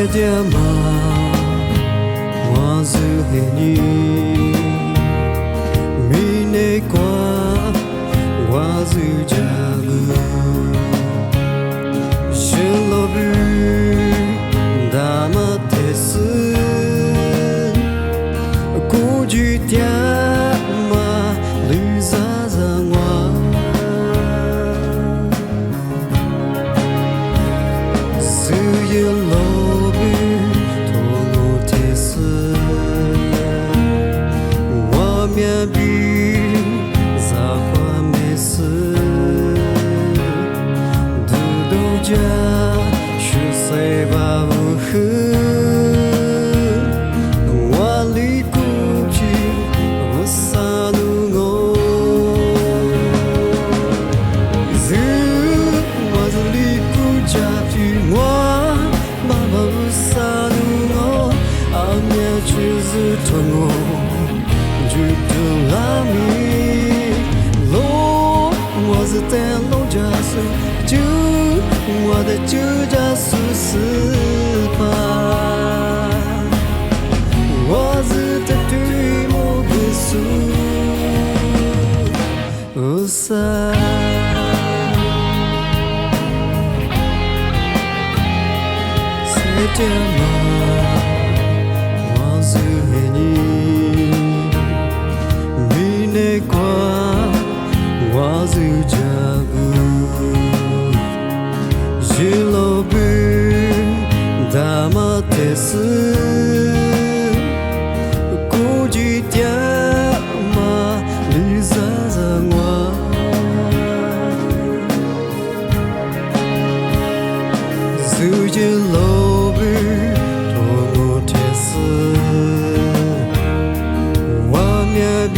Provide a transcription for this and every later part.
嘛，我是黑你，米内瓜，我是家具，是老布，大马特斯，古居家嘛，绿沙沙我，是一路。面壁杂花美事，独独家是谁把无痕？我里孤僻不撒怒我，是我这里孤家皮我，爸爸不撒怒我，阿面却是疼我。就拉米，路我是在路家是就我的就家是四八，我是在对我的诉，哦塞，谁家嘛，我是黑你。qua我是家具，是老布大马特斯，古居家嘛绿沙沙我，是只老布大马特斯，我面壁。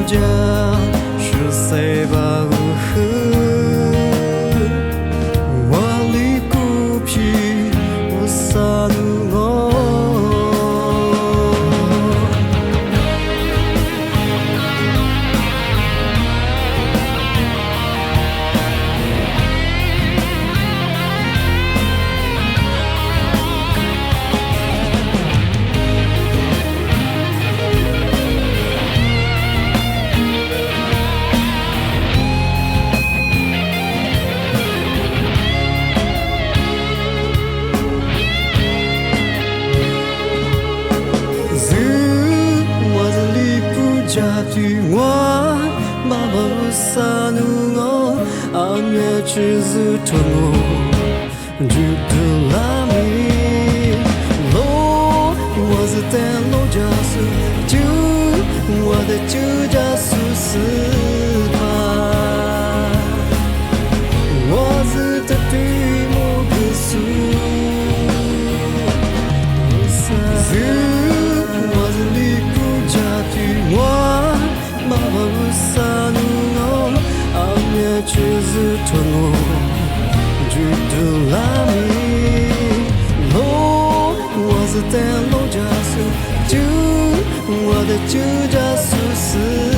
家是谁把无痕？我里孤僻不撒怒我。家具我，爸爸不撒怒我，阿面却是疼我，就得拉米，路我是在路家是就我的就家是四八，我是在对我的诉，我是离不家具我。爸爸不撒怒我，阿面却是疼我，就得拉米，路我是在路家是就我的就家是。